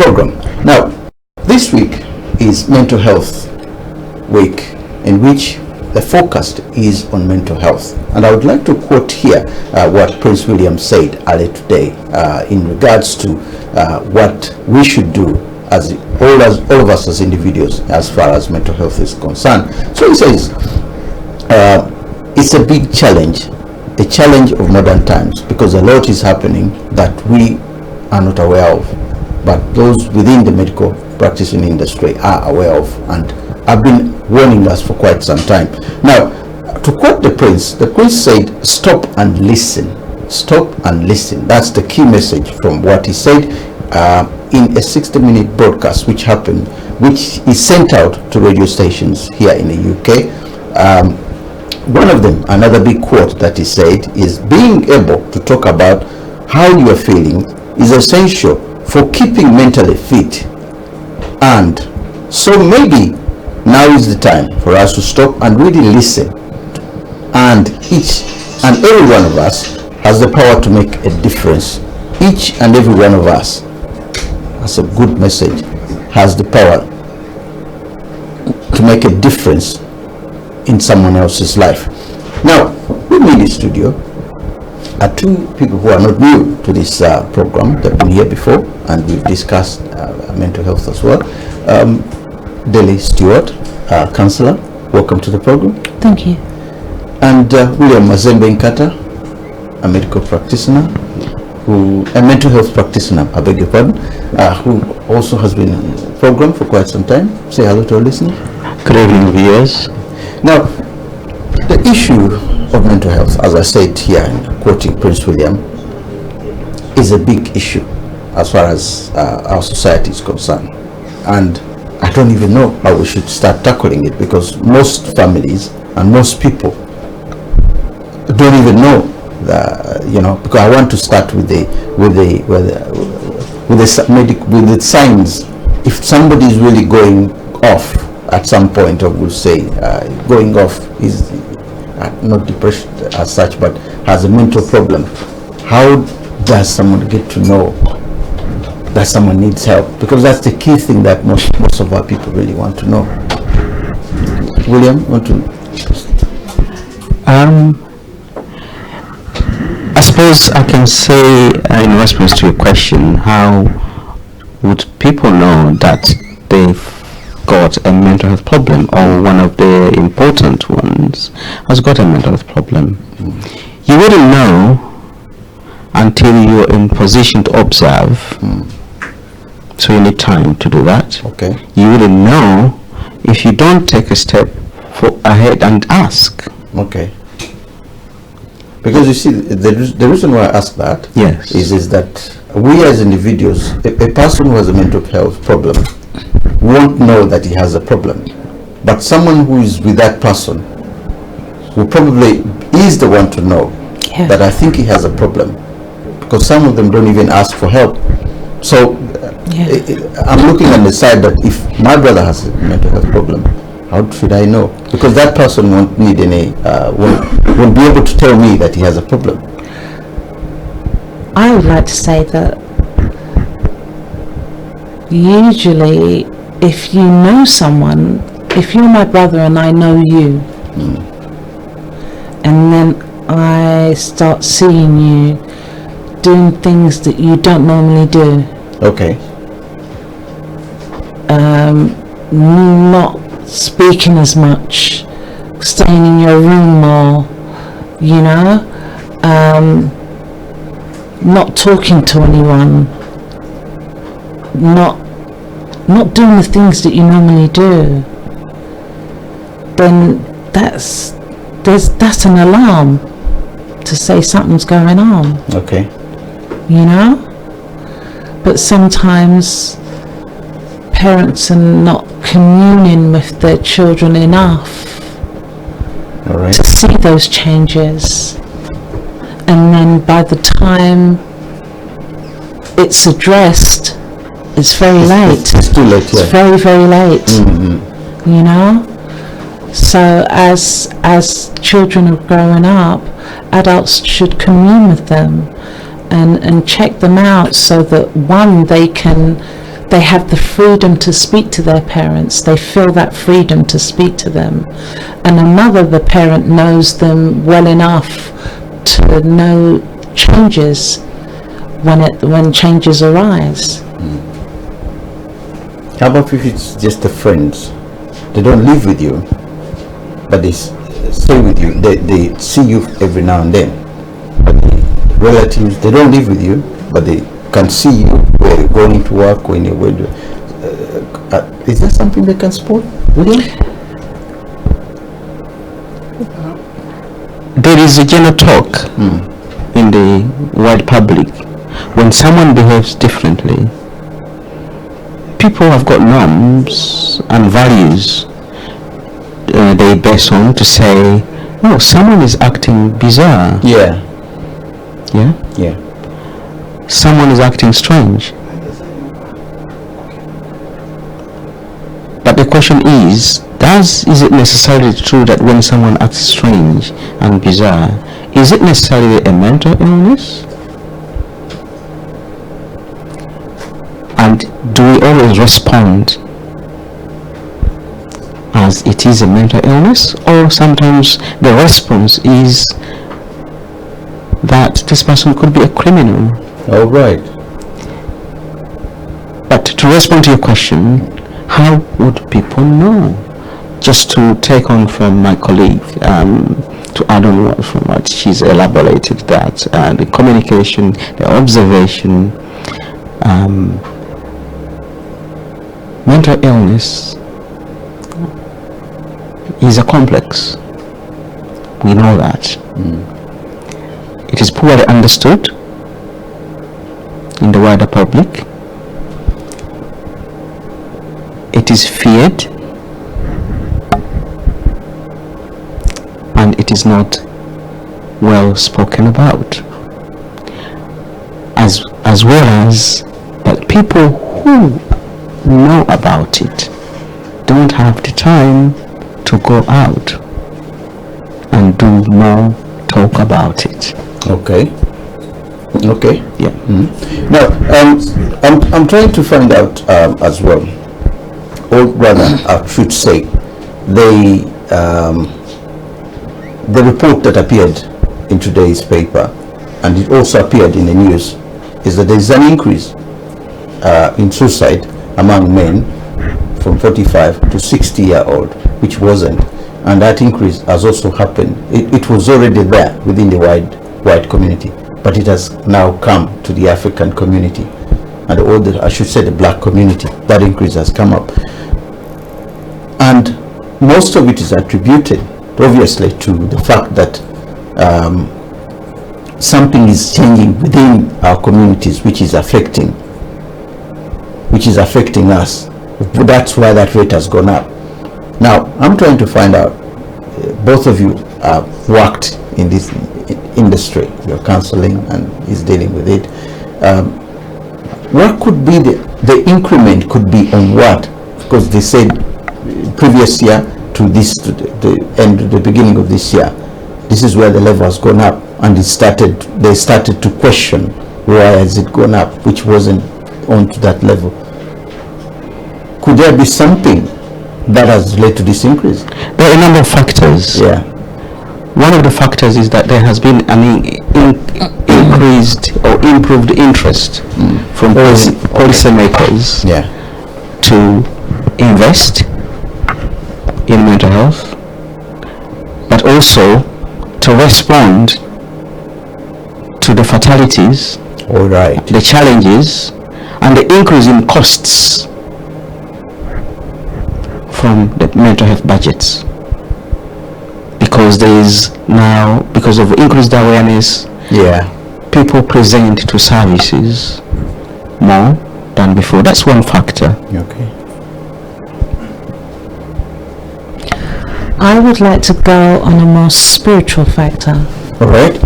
program. Now, this week is Mental Health Week, in which the focus is on mental health. And I would like to quote here what Prince William said earlier today in regards to what we should do as all of us as individuals as far as mental health is concerned. So he says, it's a big challenge, a challenge of modern times, because a lot is happening that we are not aware of, but those within the medical practicing industry are aware of and have been warning us for quite some time. Now, to quote the Prince said, stop and listen. Stop and listen. That's the key message from what he said in a 60-minute broadcast which is sent out to radio stations here in the UK. One of them, another big quote that he said, is being able to talk about how you are feeling is essential for keeping mentally fit. And so maybe now is the time for us to stop and really listen. And each and every one of us has the power to make a difference. Each and every one of us, that's a good message, has the power to make a difference in someone else's life. Now, with me in the studio are two people who are not new to this program. They've been here before and we've discussed mental health as well. Della Stewart, counselor, welcome to the program. Thank you. And William Masembe Nkata, a medical practitioner, a mental health practitioner, I beg your pardon, who also has been on the program for quite some time. Say hello to our listeners. Good evening, viewers. Now, the issue of mental health, as I said here, quoting Prince William, is a big issue as far as our society is concerned. And I don't even know how we should start tackling it, because most families and most people don't even know that, because I want to start with the signs. If somebody is really going off at some point, I will say going off is not depression as such, but has a mental problem, how does someone get to know that someone needs help? Because that's the key thing that most of our people really want to know. William, want to? I suppose I can say in response to your question, how would people know that they've got a mental health problem, or one of the important ones has got a mental health problem? You wouldn't know until you're in position to observe. So you need time to do that. Okay. You wouldn't know if you don't take a step ahead and ask. Okay. Because you see, the reason why I ask that is that we as individuals, a person who has a mental health problem won't know that he has a problem, but someone who is with that person who probably is the one to know that I think he has a problem, because some of them don't even ask for help. So I'm looking on the side that if my brother has a mental health problem, how should I know? Because that person won't need won't be able to tell me that he has a problem. I would like to say that usually if you know someone, if you're my brother and I know you, and then I start seeing you doing things that you don't normally do. Okay. Not speaking as much, staying in your room more, not talking to anyone, not doing the things that you normally do, then that's an alarm to say something's going on. Okay. But sometimes parents are not communing with their children enough to see those changes, and then by the time it's addressed, it's very late. It's too late. It's very, very late. So as children are growing up, adults should commune with them and check them out, so that one, they can they have the freedom to speak to their parents. They feel that freedom to speak to them. And another, the parent knows them well enough to know changes when changes arise. How about if it's just the friends? They don't live with you, but they stay with you. They see you every now and then. But the relatives, they don't live with you, but they can see you where you're going to work, when you're going to... is that something they can support, William? There is a general talk in the wide public. When someone behaves differently, people have got norms and values they base on to say, oh, someone is acting bizarre. Yeah. Someone is acting strange. But the question is it necessarily true that when someone acts strange and bizarre, is it necessarily a mental illness? And do we always respond as it is a mental illness, or sometimes the response is that this person could be a criminal? All right. But to respond to your question, how would people know? Just to take on from my colleague, to add on from what she's elaborated, that the communication, the observation, mental illness is a complex. We know that. It is poorly understood in the wider public. It is feared, and it is not well spoken about, as well as that people who know about it don't have the time to go out and do more talk about it. Okay. Yeah. Now, I'm trying to find out as well, or rather, I should say, the report that appeared in today's paper, and it also appeared in the news, is that there is an increase in suicide among men from 45 to 60-year-old, which wasn't, and that increase has also happened. It was already there within the white community, but it has now come to the African community, and the black community. That increase has come up, and most of it is attributed, obviously, to the fact that something is changing within our communities, which is affecting us. That's why that rate has gone up. Now, I'm trying to find out, both of you have worked in this industry, you're counseling and is dealing with it. What could be the increment could be on what? Because they said previous year to the beginning of this year, this is where the level has gone up, and they started to question why has it gone up, which wasn't on to that level. Could there be something that has led to this increase? There are a number of factors. Yeah. One of the factors is that there has been an increased or improved interest from policymakers to invest in mental health, but also to respond to the fatalities, the challenges, and the increase in costs from the mental health budgets, because there is now, because of increased awareness, people present to services more than before. That's one factor. Okay. I would like to go on a more spiritual factor. All right.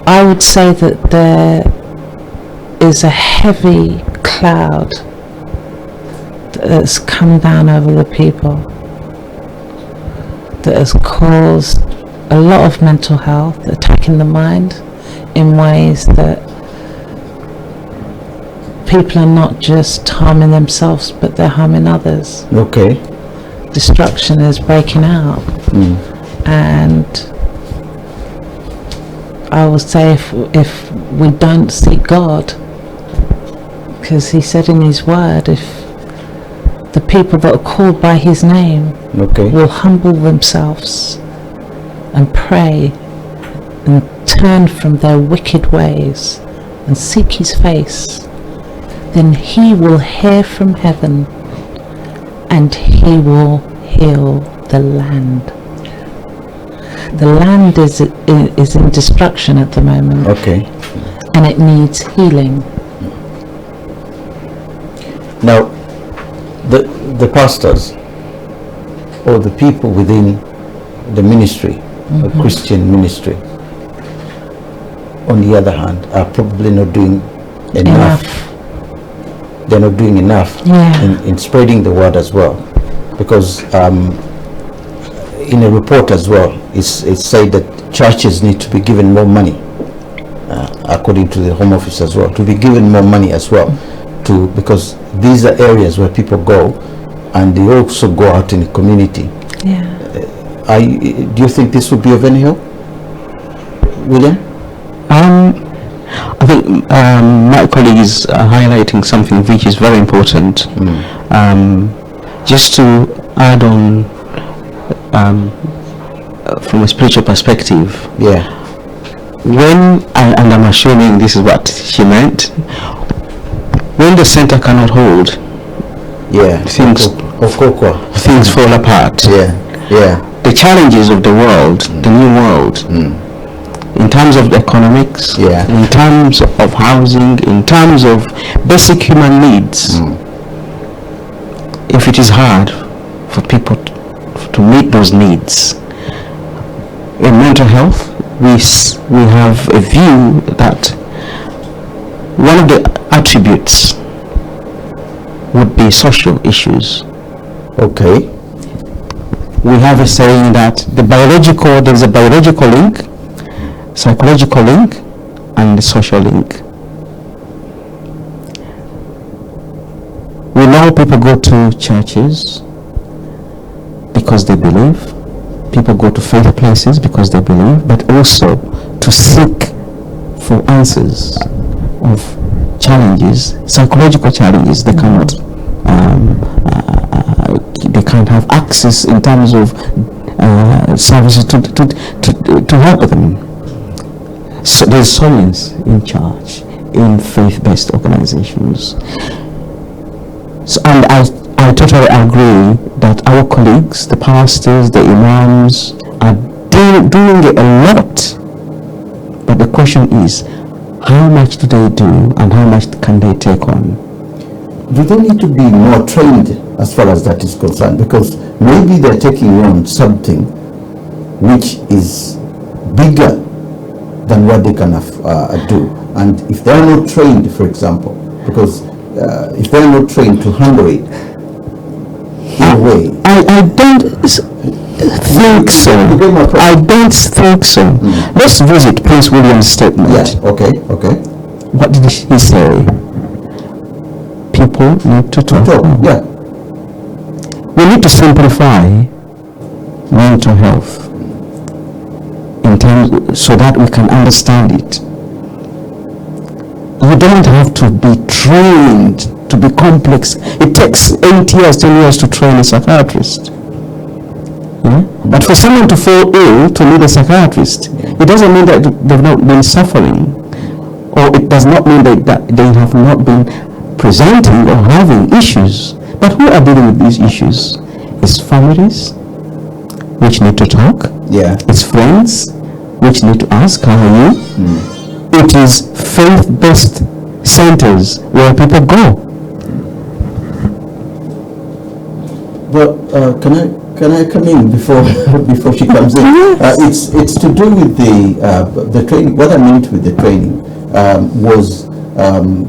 I would say that there is a heavy cloud that's come down over the people, that has caused a lot of mental health, attacking the mind in ways that people are not just harming themselves, but they're harming others. Okay. Destruction is breaking out. And I would say if we don't seek God, because he said in his word, if the people that are called by his name will humble themselves and pray and turn from their wicked ways and seek his face, then he will hear from heaven and he will heal the land. The land is in destruction at the moment. Okay. And it needs healing. Now, the pastors or the people within the ministry, the Christian ministry, on the other hand, are probably not doing enough. They're not doing enough in spreading the word as well, because in a report as well, it's said that churches need to be given more money, according to the Home Office as well, to be given more money as well, because these are areas where people go, and they also go out in the community. Do you think this would be of any help, William? I think my colleague is highlighting something which is very important. Just to add on, from a spiritual perspective, when, and I'm assuming this is what she meant, when the center cannot hold, things fall apart. The challenges of the world, the new world, in terms of economics, in terms of housing, in terms of basic human needs, if it is hard for people to meet those needs, in mental health, we have a view that one of the attributes would be social issues. Okay. We have a saying that there's a biological link, psychological link, and the social link. We know people go to churches because they believe. People go to faith places because they believe, but also to seek for answers of challenges, psychological challenges they cannot, they can't have access in terms of services to help them. So there's science in charge in faith-based organizations. So, and I totally agree that our colleagues, the pastors, the imams, are doing a lot. But the question is, how much do they do and how much can they take on? Do they need to be more trained as far as that is concerned? Because maybe they're taking on something which is bigger than what they can do. And if they're not trained, for example, because if they're not trained to handle it in a way... I don't think so. I don't think so. Let's visit Prince William's statement. Yes, okay. What did he say? People need to talk. Yeah. We need to simplify mental health in terms so that we can understand it. You don't have to be trained to be complex. It takes 8 years, 10 years to train a psychiatrist. But for someone to fall ill to need a psychiatrist, it doesn't mean that they've not been suffering, or it does not mean that they have not been presenting or having issues. But who are dealing with these issues? It's families, which need to talk. It's friends, which need to ask, how are you? It is faith-based centers where people go. But can I come in before she comes in? It's to do with the training. What I meant with the training was,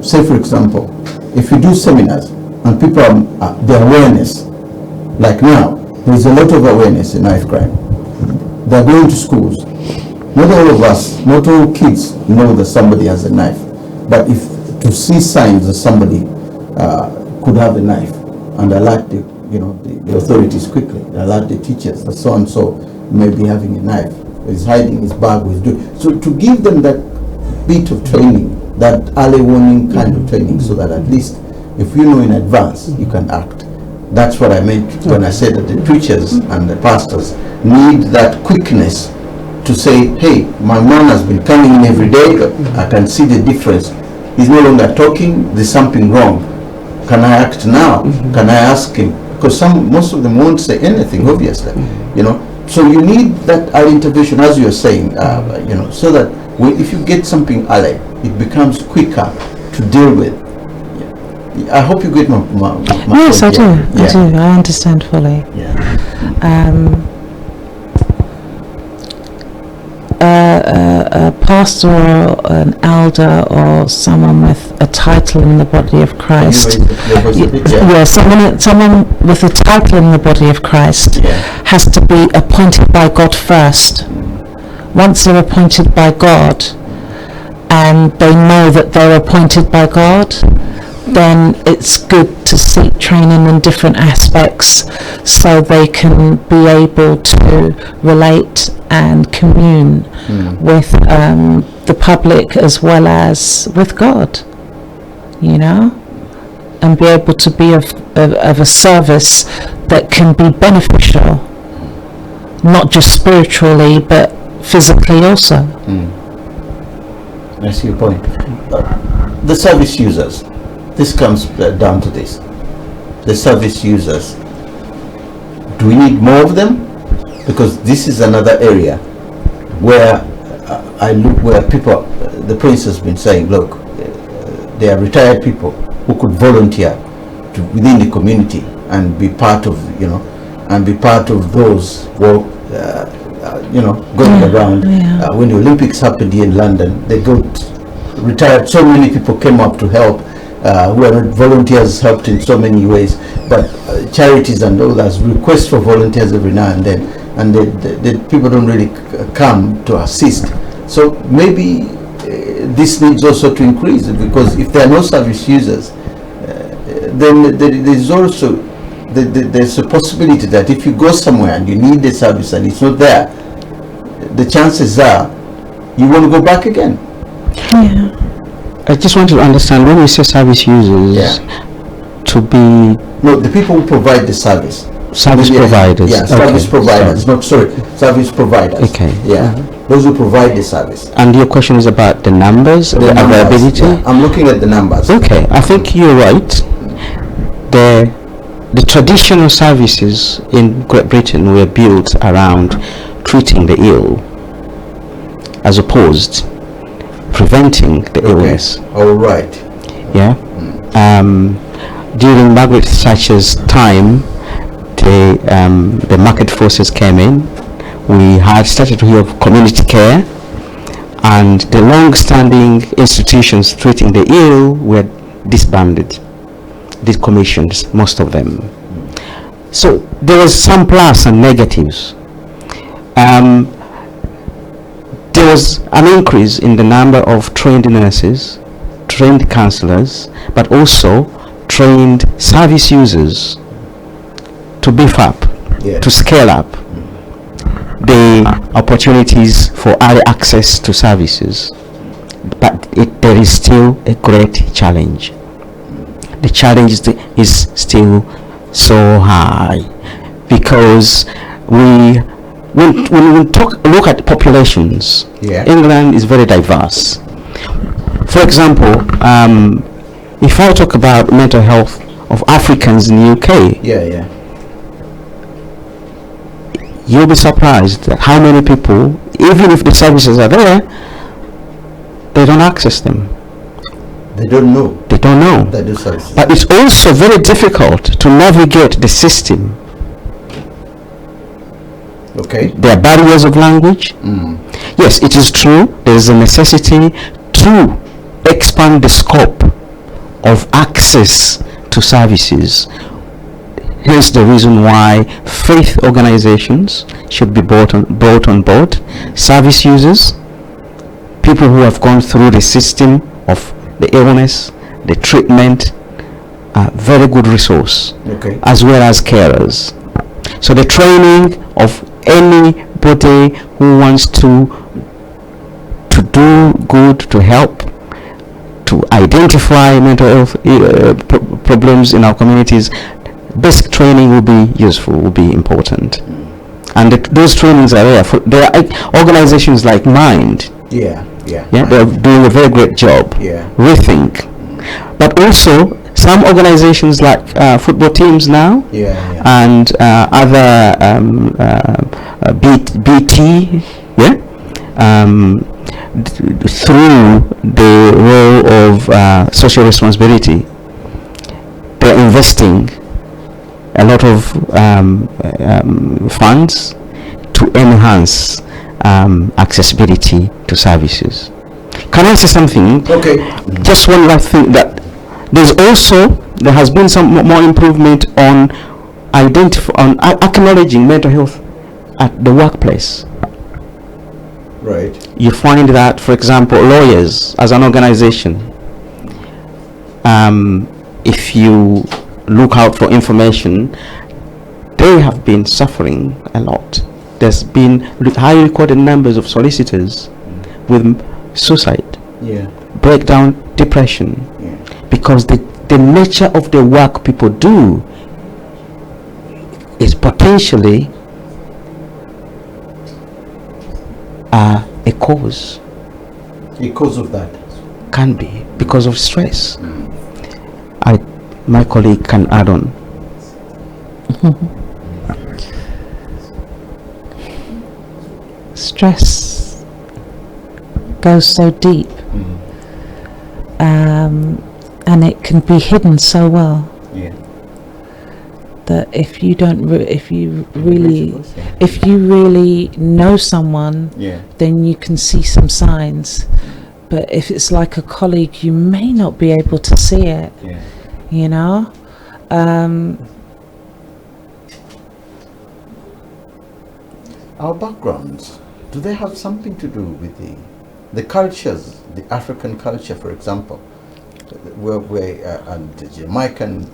say for example, if you do seminars and people the awareness, like now, there's a lot of awareness in knife crime. They're going to schools. Not all of us, not all kids know that somebody has a knife. But if to see signs that somebody could have a knife and alert the authorities quickly, alert the teachers that so and so may be having a knife, is hiding his bag, is doing. So to give them that bit of training, that early warning kind of training, so that at least if you know in advance, you can act. That's what I meant when I said that the preachers and the pastors need that quickness to say, hey, my man has been coming in every day, I can see the difference. He's no longer talking, there's something wrong. Can I act now? Can I ask him? Because most of them won't say anything, obviously, So you need that early intervention, as you're saying, so that if you get something early, it becomes quicker to deal with. I hope you get my yes, point. I do. I understand fully. A pastor or an elder or someone with a title in the body of Christ, someone with a title in the body of Christ has to be appointed by God first. Once they're appointed by God and they know that they're appointed by God, then it's good to seek training in different aspects so they can be able to relate and commune with the public as well as with God, and be able to be of a service that can be beneficial, not just spiritually but physically also. I see your point. The service users, this comes down to this. The service users, do we need more of them? Because this is another area where I look, where people, the prince has been saying, look, there are retired people who could volunteer within the community and be part of, and be part of those going around. When the Olympics happened here in London, they got retired. So many people came up to help. Who are not volunteers, helped in so many ways, but charities and others request for volunteers every now and then, and the people don't really come to assist. So maybe this needs also to increase, because if there are no service users, then there's also there's a possibility that if you go somewhere and you need the service and it's not there, the chances are you want to go back again. I just want to understand, when you say service users, to be... No, the people who provide the service. Service providers. Yeah, service providers. Service providers. Okay. Yeah, those who provide the service. And your question is about the numbers, the availability? Yeah, I'm looking at the numbers. Okay, I think you're right. The traditional services in Great Britain were built around treating the ill, as opposed preventing the illness. All right. Yeah. During Margaret Thatcher's time, the market forces came in. We had started to hear of community care, and the long-standing institutions treating the ill were disbanded, decommissioned, most of them. So there was some plus and negatives. There was an increase in the number of trained nurses, trained counsellors, but also trained service users to beef up, to scale up the opportunities for early access to services. But there is still a great challenge. The challenge is still so high, because when we look at populations, England is very diverse. For example, if I talk about mental health of Africans in the UK, you'll be surprised at how many people, even if the services are there, they don't access them. They don't know. They don't know. But it's also very difficult to navigate the system. Okay. There are barriers of language. Yes, it is true. There is a necessity to expand the scope of access to services. Hence the reason why faith organizations should be brought on board, service users, people who have gone through the system of the illness the treatment, very good resource, Okay. as well as carers. So the training of anybody who wants to do good, to help, to identify mental health problems in our communities, basic training will be useful, will be important. And those trainings are there. There are organizations like Mind. Yeah. They're doing a very great job. Yeah. Rethink. But also some organizations like football teams now. Yeah. And other BT, through the role of social responsibility, they're investing a lot of funds to enhance accessibility to services. Can I say something? Okay. Just one last thing, that there has been some more improvement on acknowledging mental health at the workplace. Right. You find that, for example, lawyers as an organization, if you look out for information, they have been suffering a lot. There's been high recorded numbers of solicitors with suicide, breakdown, depression, because the nature of the work people do is potentially a cause. Because of that. Can be because of stress. My colleague can add on. Stress goes so deep, and it can be hidden so well. That if you really know someone, then you can see some signs. But if it's like a colleague, you may not be able to see it. You know. Our backgrounds, do they have something to do with the cultures, the African culture, for example, and the Jamaican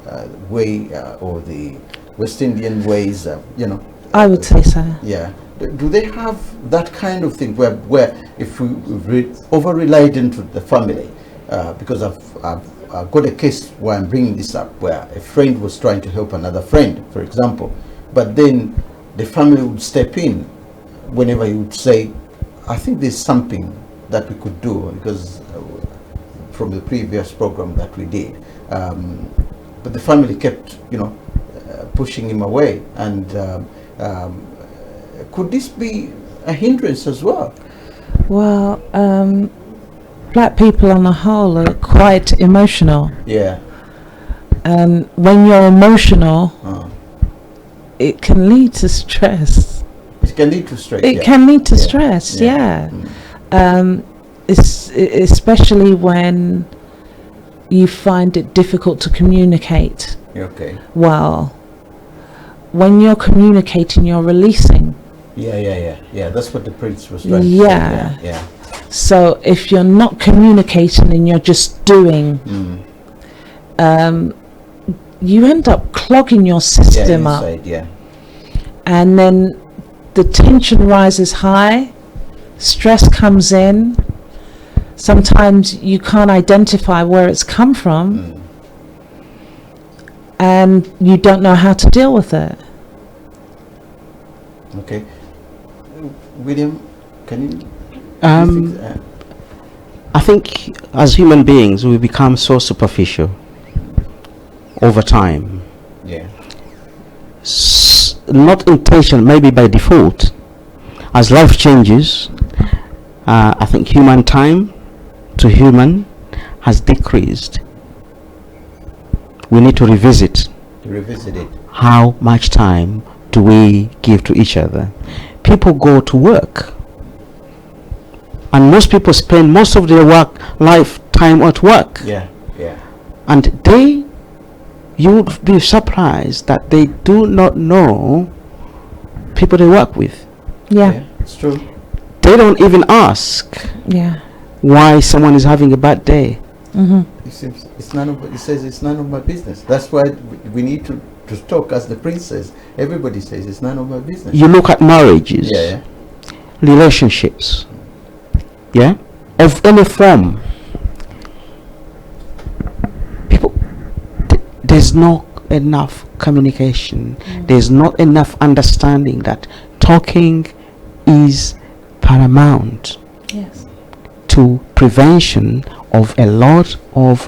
way, or the West Indian ways, I would say so. Yeah. Do they have that kind of thing where if we over-relied into the family, because I've got a case where I'm bringing this up, where a friend was trying to help another friend, for example, but then the family would step in whenever you would say, I think there's something that we could do, because from the previous program that we did, but the family kept, pushing him away, and could this be a hindrance as well? Well, black people on the whole are quite emotional. Yeah. And when you're emotional, it can lead to stress. It can lead to stress. It can lead to stress, especially when you find it difficult to communicate. Okay. Well, when you're communicating, you're releasing. Yeah. That's what the Prince was trying to say. Yeah. So if you're not communicating and you're just doing, you end up clogging your system up. And then the tension rises high, stress comes in. Sometimes you can't identify where it's come from, and you don't know how to deal with it. Okay. William, can you? I think as human beings we become so superficial over time. Yeah. Not intentional, maybe by default. As life changes, I think human time to human has decreased. We need to revisit it. How much time do we give to each other? People go to work, and most people spend most of their lifetime at work. And you would be surprised that they do not know people they work with. It's true. They don't even ask why someone is having a bad day. It It's none of. It says it's none of my business. That's why we need to talk, as the prince says. Everybody says it's none of my business. You look at marriages, Yeah. relationships, yeah, of any form. People, there's not enough communication. There's not enough understanding that talking is paramount Yes. to prevention of a lot of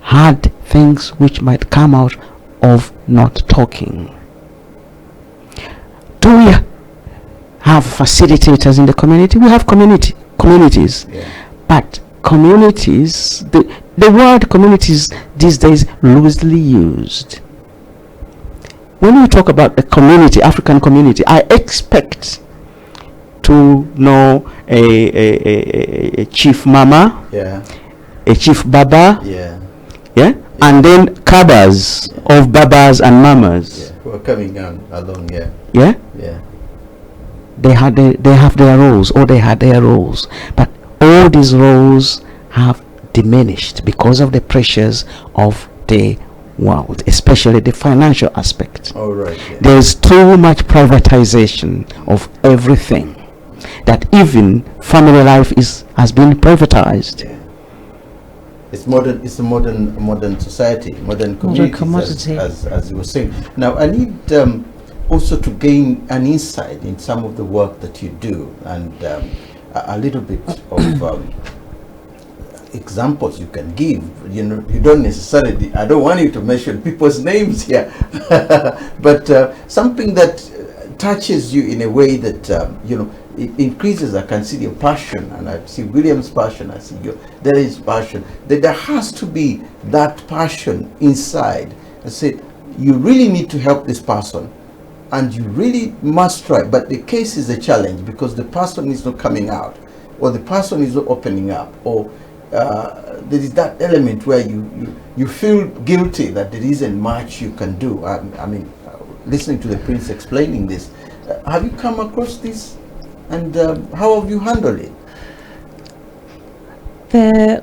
hard things which might come out of not talking. Do we have facilitators in the community? We have communities, Yeah. but communities, the word communities these days loosely used. When we talk about a community, African community, I expect to know a chief mama, Yeah. a chief baba, Yeah. yeah, and then cabas of babas and mamas, Yeah. Who are coming along? Yeah. yeah. Yeah. They have their roles, or they had their roles, but all these roles have diminished because of the pressures of the world, especially the financial aspect. All right. Yeah. There's too much privatization of everything, that even family life has been privatized. Yeah. It's modern. It's a modern society, modern community, commodity. as you were saying. Now, I need also to gain an insight in some of the work that you do, and a little bit of examples you can give. You know, you don't necessarily. I don't want you to mention people's names here, but something that touches you in a way that you know. It increases. I can see your passion, and I see William's passion. I see there is passion. There has to be that passion inside. I said, you really need to help this person, and you really must try. But the case is a challenge because the person is not coming out, or the person is not opening up, or there is that element where you feel guilty that there isn't much you can do. I mean, listening to the prince explaining this, have you come across this? And how have you handled it? There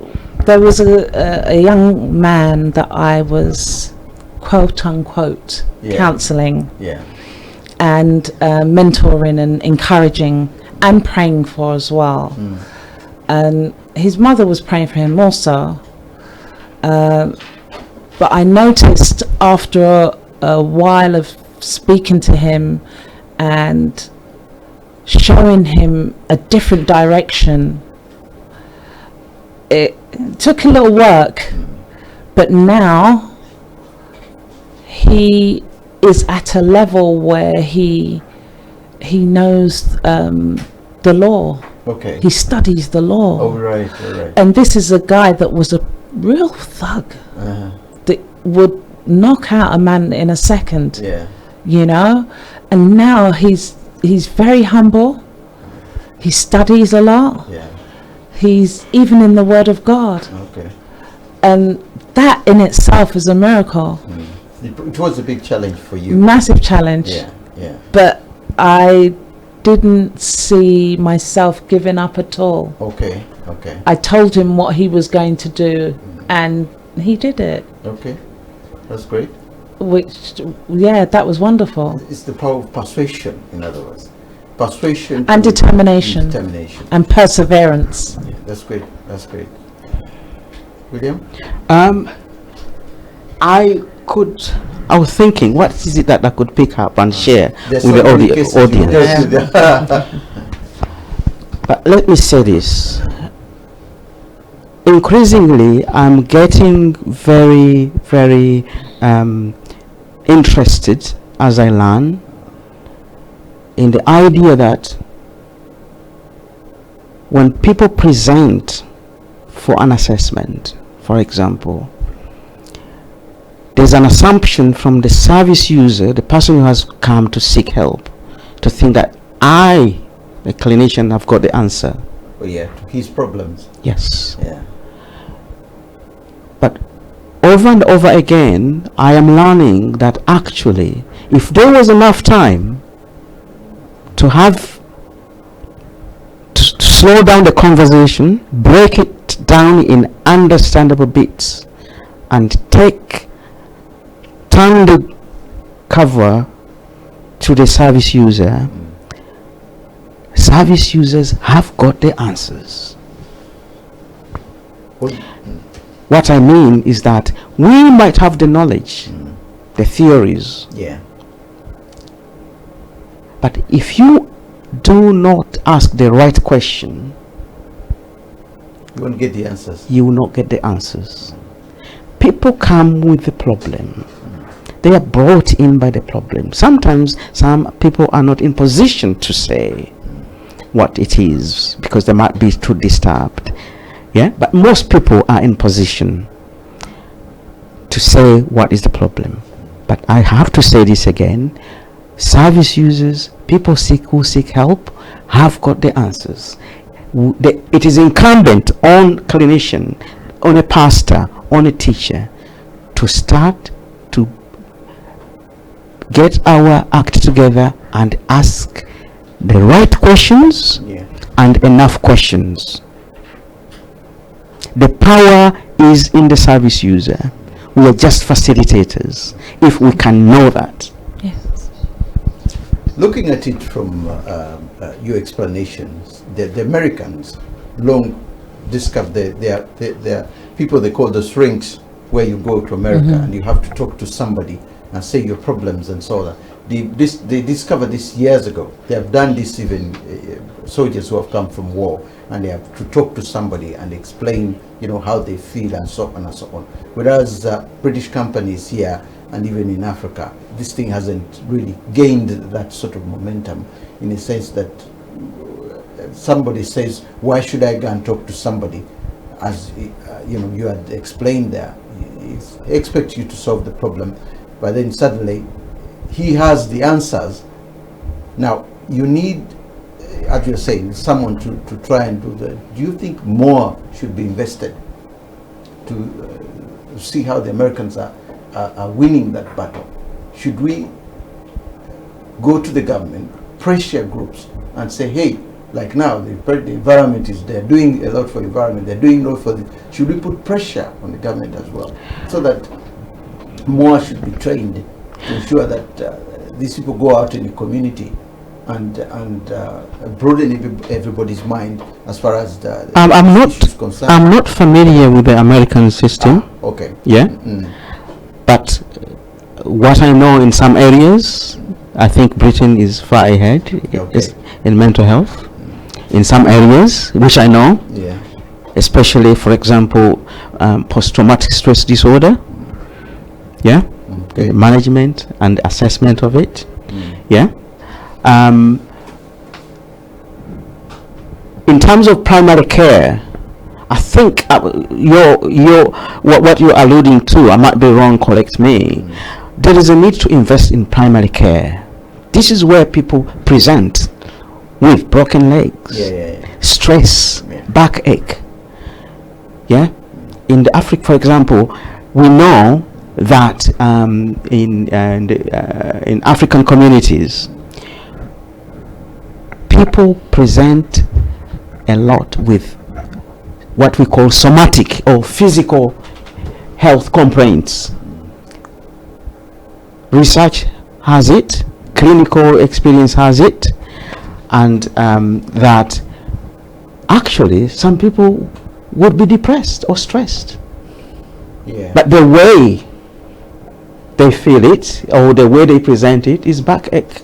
was a young man that I was quote unquote counselling Yeah. and mentoring and encouraging and praying for as well. And his mother was praying for him also. But I noticed after a while of speaking to him and showing him a different direction, it took a little work, but now he is at a level where he knows the law. Okay. He studies the law. Oh, right, all right. And this is a guy that was a real thug that would knock out a man in a second. Yeah. You know, and now he's very humble. He studies a lot. Yeah. He's even in the Word of God. Okay. And that in itself is a miracle. It was a big challenge for you. Massive challenge. Yeah. Yeah. But I didn't see myself giving up at all. Okay. Okay. I told him what he was going to do, and he did it. Okay. That's great. Which, yeah, that was wonderful. It's the power of persuasion, in other words. Persuasion And determination. Determination. And perseverance. Yeah, that's great. That's great. William? I was thinking, what is it that I could pick up and share There's with so the many cases you audience? dealt with. But let me say this. Increasingly, I'm getting very, very interested as I learn in the idea that when people present for an assessment, for example, there's an assumption from the service user, the person who has come to seek help, to think that I, the clinician, have got the answer. Oh, yeah, to his problems. Yes. Yeah. But over and over again, I am learning that actually, if there was enough time to have to slow down the conversation, break it down in understandable bits, and turn the cover to the service user, service users have got the answers. What I mean is that we might have the knowledge, the theories, but if you do not ask the right question, you won't get the answers. You will not get the answers. People come with the problem. They are brought in by the problem. Sometimes some people are not in position to say what it is because they might be too disturbed. Yeah, but most people are in position to say what is the problem. But I have to say this again: service users, people who seek help, have got the answers. It is incumbent on clinician, on a pastor, on a teacher, to start to get our act together and ask the right questions and enough questions. The power is in the service user. We are just facilitators, if we can know that. Yes. Looking at it from your explanations, the Americans long discovered their people, they call the shrinks, where you go to America and you have to talk to somebody and say your problems and so on. They discovered this years ago. They have done this even soldiers who have come from war, and they have to talk to somebody and explain, how they feel and so on and so on. Whereas British companies here and even in Africa, this thing hasn't really gained that sort of momentum, in the sense that somebody says, why should I go and talk to somebody? As you had explained there, he expects you to solve the problem, but then suddenly he has the answers. Now you need, as you're saying, someone to try and do that. Do you think more should be invested to see how the Americans are winning that battle? Should we go to the government, pressure groups, and say, hey, like now the environment is, they're doing a lot for the environment, they're doing a lot for the, should we put pressure on the government as well, so that more should be trained to ensure that these people go out in the community and broaden everybody's mind as far as the issues concerned? I'm not familiar with the American system. Okay. Yeah. But what I know, in some areas, I think Britain is far ahead in mental health. In some areas, which I know, especially, for example, post-traumatic stress disorder, management and assessment of it, in terms of primary care, I think what you're alluding to, I might be wrong, correct me, there is a need to invest in primary care. This is where people present with broken legs, stress, backache. In the Africa, for example, we know that in African communities, people present a lot with what we call somatic or physical health complaints. Research has it, clinical experience has it, and that actually some people would be depressed or stressed, but the way they feel it or the way they present it is backache.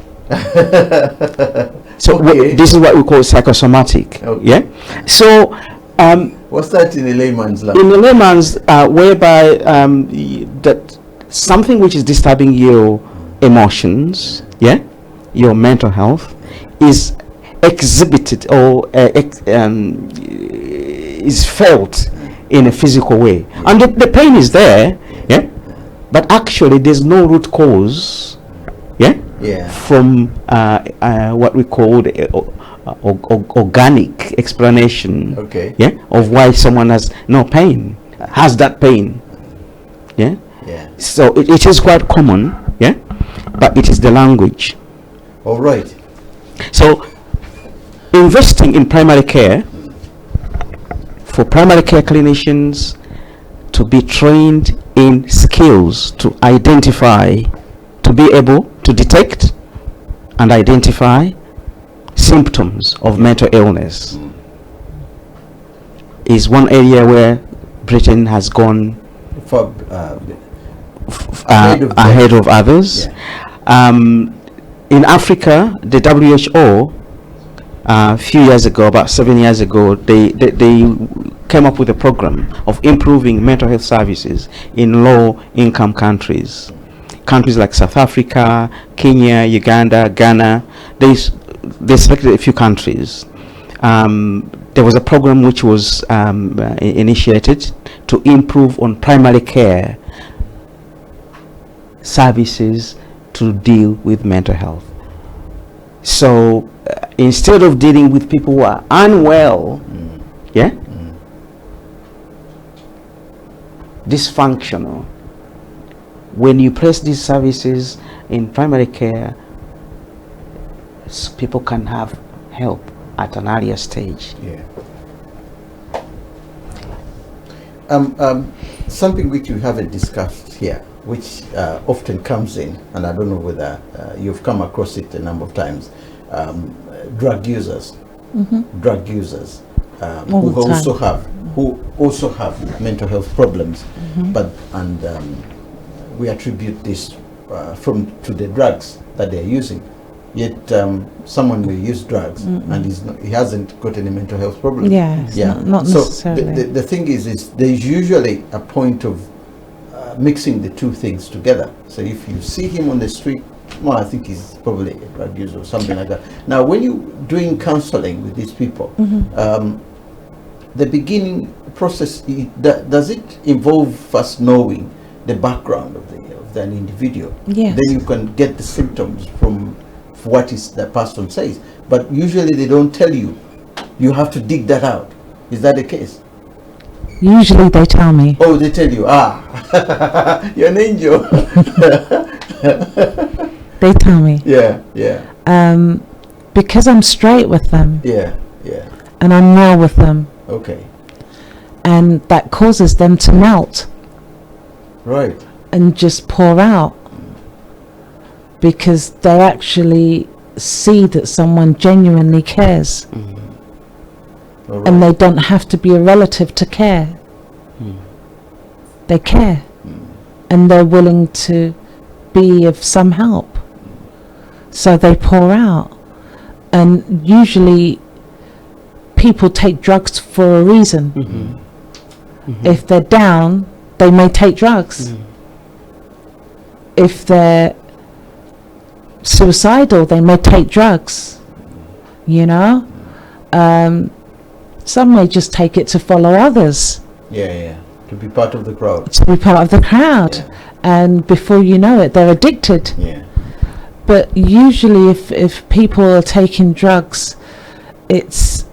So this is what we call psychosomatic. So what's that in a layman's language? In a layman's, whereby that something which is disturbing your emotions, your mental health, is exhibited or is felt in a physical way, and the pain is there, but actually there's no root cause, from what we call the organic explanation, of why someone has that pain, so it is quite common, but it is the language. All right. So investing in primary care, for primary care clinicians to be trained in skills to identify, to be able to detect and identify symptoms of mental illness is one area where Britain has gone For, ahead of others. Yeah. In Africa, the WHO a few years ago, about 7 years ago, they came up with a program of improving mental health services in low-income countries. Countries like South Africa, Kenya, Uganda, Ghana. They selected a few countries. There was a program which was initiated to improve on primary care services to deal with mental health. So instead of dealing with people who are unwell, dysfunctional, when you place these services in primary care, people can have help at an earlier stage. Yeah. Something which you haven't discussed here, which often comes in, and I don't know whether you've come across it a number of times, drug users, drug users who also have mental health problems, but we attribute this to the drugs that they're using. Yet someone will use drugs and he hasn't got any mental health problem. Not so necessarily. the thing is there's usually a point of mixing the two things together. So if you see him on the street, well, I think he's probably a drug user or something like that. Now, when you're doing counseling with these people, the beginning process, does it involve first knowing the background of an individual? Yes. Then you can get the symptoms from what is the person says. But usually they don't tell you. You have to dig that out. Is that the case? Usually they tell me. Oh, they tell you, you're an angel. They tell me. Yeah. Because I'm straight with them. Yeah. And I'm real with them. Okay. And that causes them to melt. Right. And just pour out. Because they actually see that someone genuinely cares. Right. And they don't have to be a relative to care. They care. And they're willing to be of some help. So they pour out. And usually people take drugs for a reason. If they're down, they may take drugs. If they're suicidal, they may take drugs. You know? Some may just take it to follow others. Yeah. To be part of the crowd. To be part of the crowd. Yeah. And before you know it, they're addicted. Yeah. But usually if people are taking drugs, it's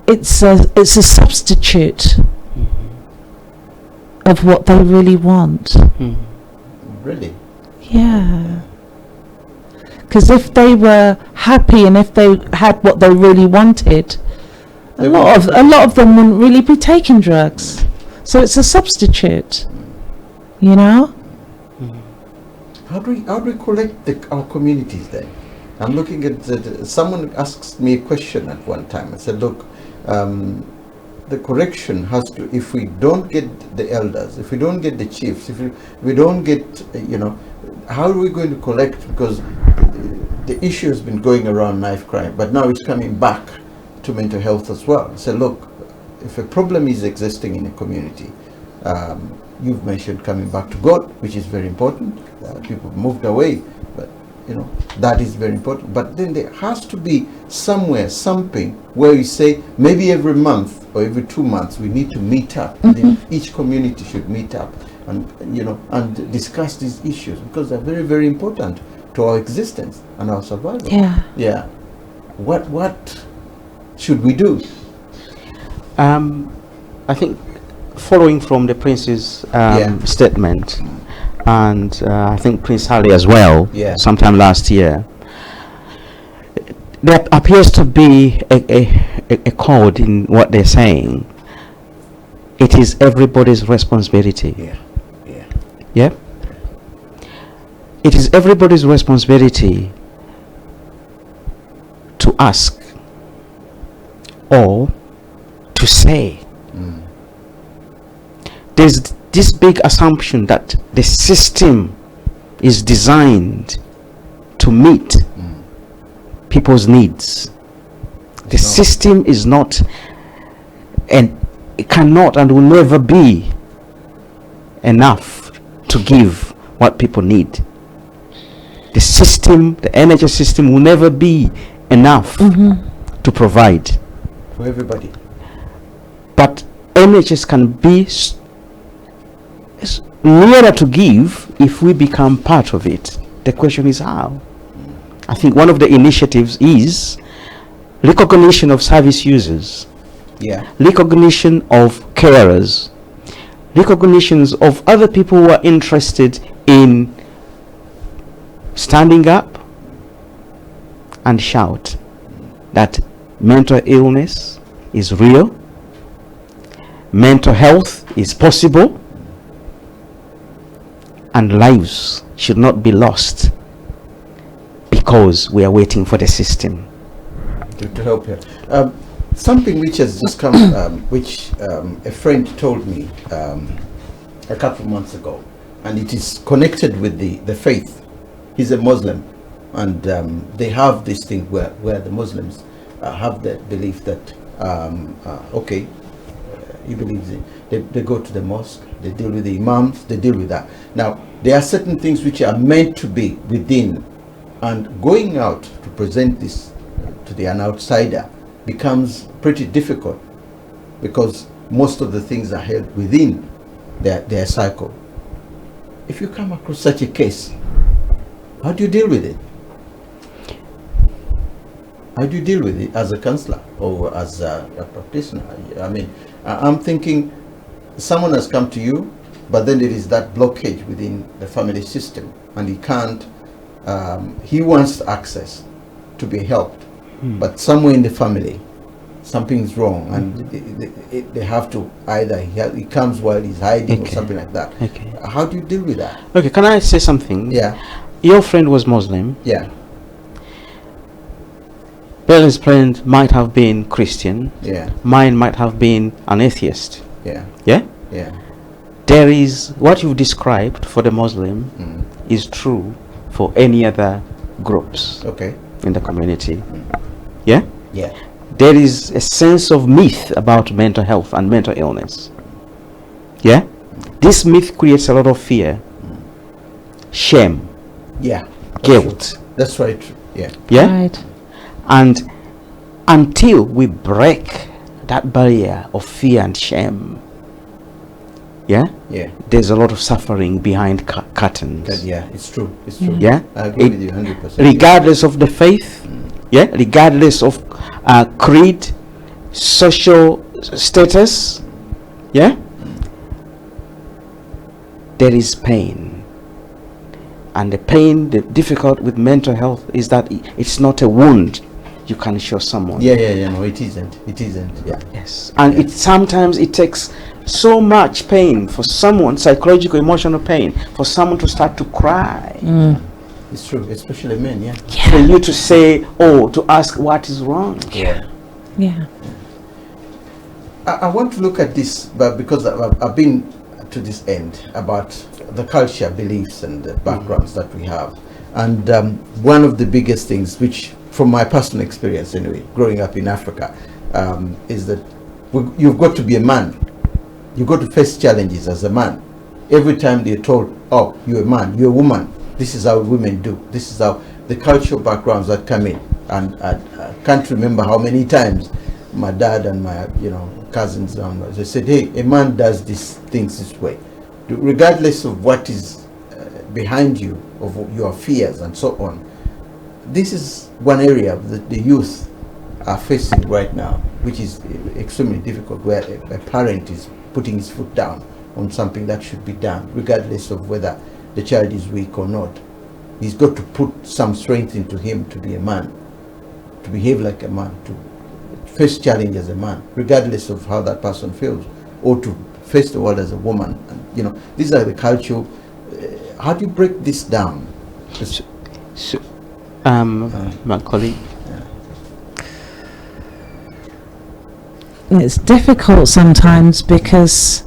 a substitute of what they really want. Really? Yeah. Because if they were happy and if they had what they really wanted, a lot of them wouldn't really be taking drugs. So it's a substitute, you know. How do we collect our communities then? I'm looking at someone asked me a question at one time. I said, look, the correction has to, if we don't get the elders, if we don't get the chiefs, if we don't get, how are we going to collect? Because the issue has been going around knife crime, but now it's coming back to mental health as well. So look, if a problem is existing in a community, you've mentioned coming back to God, which is very important. People moved away, but that is very important. But then there has to be somewhere, something where you say maybe every month or every 2 months we need to meet up. And then each community should meet up and discuss these issues, because they're very, very important to our existence and our survival. Yeah. What should we do? I think following from the Prince's statement, and I think Prince Harry as well, sometime last year, there appears to be a code in what they're saying. it is everybody's responsibility. Yeah? It is everybody's responsibility to ask or to say. There's this big assumption that the system is designed to meet people's needs. The system is not, and it cannot and will never be enough to give what people need. The system, the NHS system, will never be enough to provide for everybody. But NHS can be nearer to give if we become part of it. The question is how. I think one of the initiatives is recognition of service users, recognition of carers, recognitions of other people who are interested in standing up and shout that mental illness is real, mental health is possible, and lives should not be lost because we are waiting for the system to help you. Something which has just come, which a friend told me a couple of months ago, and it is connected with the faith. He's a Muslim, and they have this thing where the Muslims have the belief that he believes in, they go to the mosque, they deal with the imams, they deal with that. Now there are certain things which are meant to be within, and going out to present this to an outsider becomes pretty difficult because most of the things are held within their cycle. If you come across such a case, how do you deal with it? How do you deal with it as a counselor or as a practitioner? I mean, I'm thinking someone has come to you, but then there is that blockage within the family system, and he can't, he wants access to be helped, but somewhere in the family, something's wrong, and they have to either, he comes while he's hiding or something like that. How do you deal with that? Okay, can I say something? Yeah. Your friend was Muslim. Yeah. Belin's friend might have been Christian. Yeah. Mine might have been an atheist. Yeah. Yeah? Yeah. There is, what you've described for the Muslim is true for any other groups in the community. Yeah? Yeah. There is a sense of myth about mental health and mental illness. Yeah? This myth creates a lot of fear, shame, guilt. That's right. Yeah. Yeah? Right. And until we break that barrier of fear and shame, there's a lot of suffering behind curtains. Yeah, it's true. It's true. Yeah, I agree with you 100%. Regardless of the faith, regardless of creed, social status, there is pain. And the pain, the difficult with mental health is that it's not a wound you can show someone. No, it isn't. Yes. And sometimes it takes so much pain for someone, psychological, emotional pain, for someone to start to cry. It's true, especially men. For you to say, to ask what is wrong. I want to look at this, but because I've been to this end about the culture, beliefs, and the backgrounds that we have, and one of the biggest things, which from my personal experience anyway, growing up in Africa, is that you've got to be a man. You've got to face challenges as a man. Every time they're told, you're a man, you're a woman, this is how women do, this is how the cultural backgrounds that come in. And I can't remember how many times my dad and my cousins, they said, hey, a man does these things this way. Regardless of what is behind you, of your fears and so on. This is one area that the youth are facing right now, which is extremely difficult, where a parent is putting his foot down on something that should be done, regardless of whether the child is weak or not. He's got to put some strength into him to be a man, to behave like a man, to face challenge as a man, regardless of how that person feels, or to face the world as a woman. And, you know, these are the culture. How do you break this down? So, my colleague. It's difficult sometimes because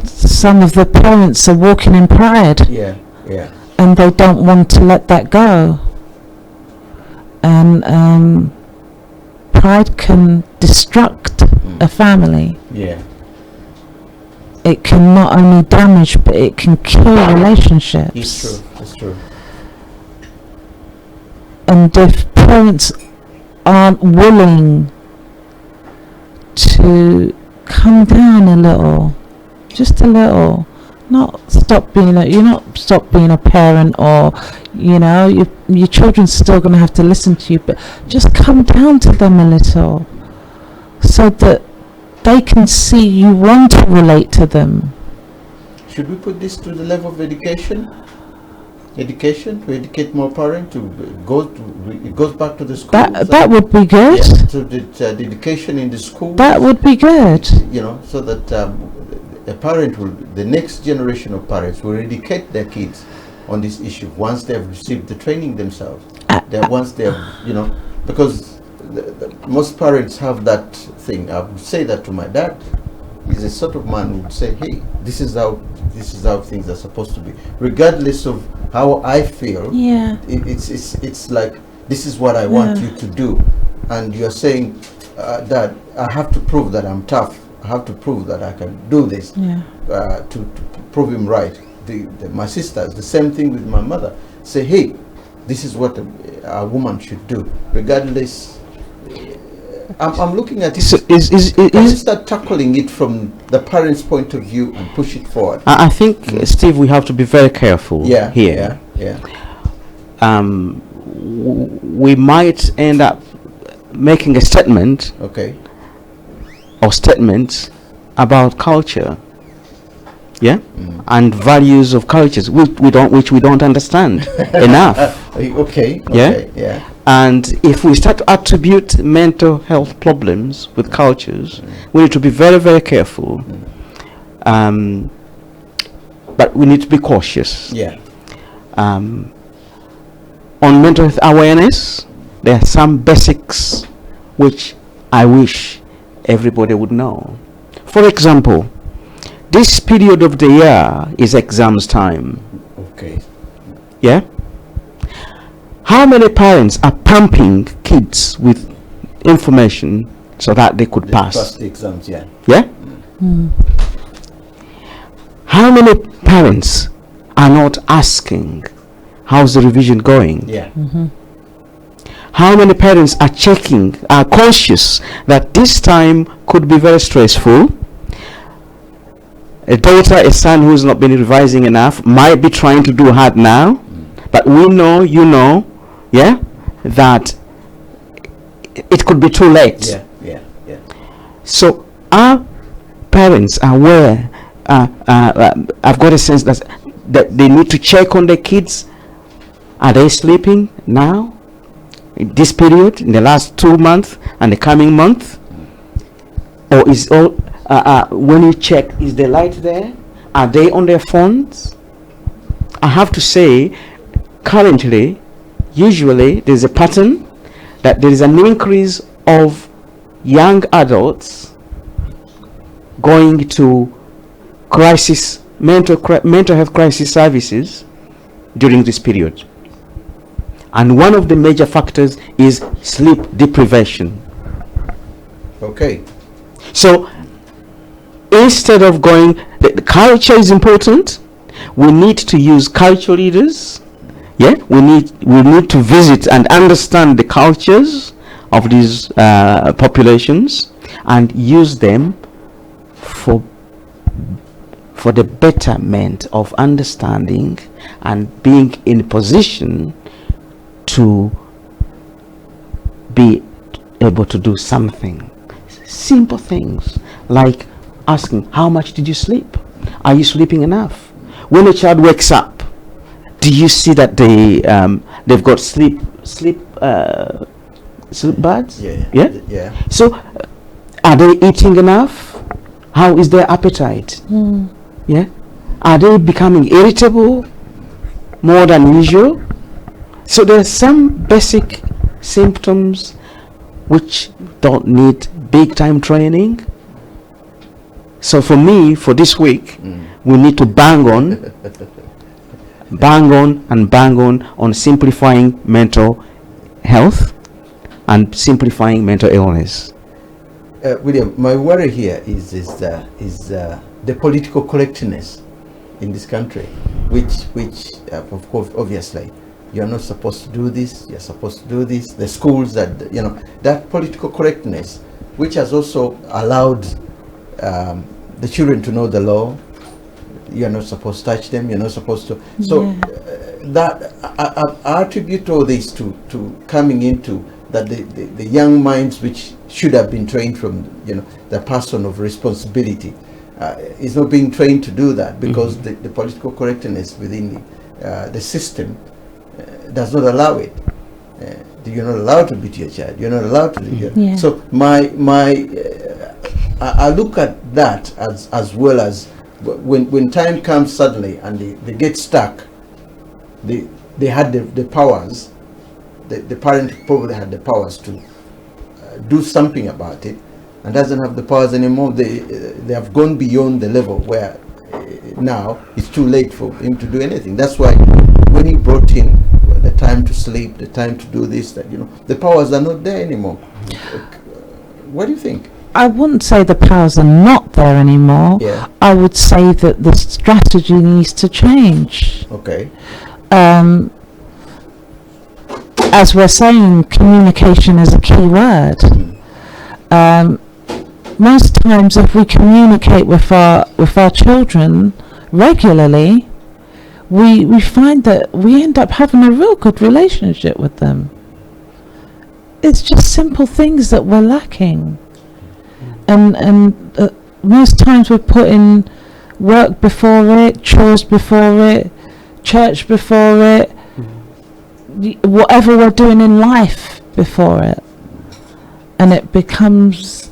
some of the parents are walking in pride. Yeah, yeah. And they don't want to let that go. And pride can destruct a family. Yeah. It can not only damage, but it can kill relationships. It's true. It's true. And if parents aren't willing to come down a little, just a little, not stop being you're not stop being a parent, or your children's still going to have to listen to you, but just come down to them a little so that they can see you want to relate to them. Should we put this to the level of education? Education, to educate more parents, it goes back to the school. That would be good. Yeah, so the education in the school. That would be good. So that the next generation of parents will educate their kids on this issue once they have received the training themselves. Once they have, because most parents have that thing. I would say that to my dad. He's a sort of man who would say, "Hey, this is how things are supposed to be, regardless of how I feel." Yeah. It's like, this is what I want you to do, and you're saying, "Dad, I have to prove that I'm tough. I have to prove that I can do this." Yeah. To prove him right. My sisters, the same thing with my mother. Say, "Hey, this is what a woman should do, regardless." I'm looking at it. So is start tackling it from the parents' point of view and push it forward. I think, Steve, we have to be very careful here. Yeah. We might end up making a statement. Okay. Or statements about culture. Yeah, and values of cultures which we don't understand enough. Okay. Yeah. And if we start to attribute mental health problems with cultures, we need to be very, very careful. But we need to be cautious. Yeah. On mental health awareness, there are some basics which I wish everybody would know. For example, this period of the year is exams time. Okay. Yeah? How many parents are pumping kids with information so that they could pass the exams? Yeah. Yeah? How many parents are not asking, how's the revision going? Yeah. How many parents are conscious that this time could be very stressful? A son who's not been revising enough might be trying to do hard now, but we know, that it could be too late. Yeah. So our parents are aware. I've got a sense that they need to check on their kids. Are they sleeping now? In this period, in the last 2 months and the coming month? Or is all when you check, is the light there? Are they on their phones? I have to say, currently, usually there's a pattern that there is an increase of young adults going to mental health crisis services during this period. And one of the major factors is sleep deprivation. Okay. So instead of going, the culture is important. We need to use culture leaders. Yeah, we need to visit and understand the cultures of these populations and use them for the betterment of understanding and being in a position to be able to do something. Simple things like asking, how much did you sleep? Are you sleeping enough? When a child wakes up, do you see that they've got sleep bads? Yeah. So are they eating enough? How is their appetite? Yeah, are they becoming irritable more than usual? So there's some basic symptoms which don't need big time training. So for me, for this week, we need to bang on simplifying mental health and simplifying mental illness. William, my worry here is the political correctness in this country, which of course, obviously, you're not supposed to do this, you're supposed to do this. The schools that, that political correctness, which has also allowed the children to know the law. You're not supposed to touch them, you're not supposed to. So that I attribute all this to coming into that the young minds which should have been trained from the person of responsibility is not being trained to do that, because the political correctness within the system does not allow it. You're not allowed to beat your child, you're not allowed to do that. So I look at that as well as when time comes suddenly and they get stuck, they had the powers, the parent probably had the powers to do something about it, and doesn't have the powers anymore. They have gone beyond the level where now it's too late for him to do anything. That's why when he brought in the time to sleep, the time to do this, that the powers are not there anymore. What do you think? I wouldn't say the powers are not there anymore. I would say that the strategy needs to change. Okay. As we're saying, communication is a key word. Most times, if we communicate with our children regularly, we find that we end up having a real good relationship with them. It's just simple things that we're lacking. And most times we're putting work before it, chores before it, church before it, whatever we're doing in life before it. And it becomes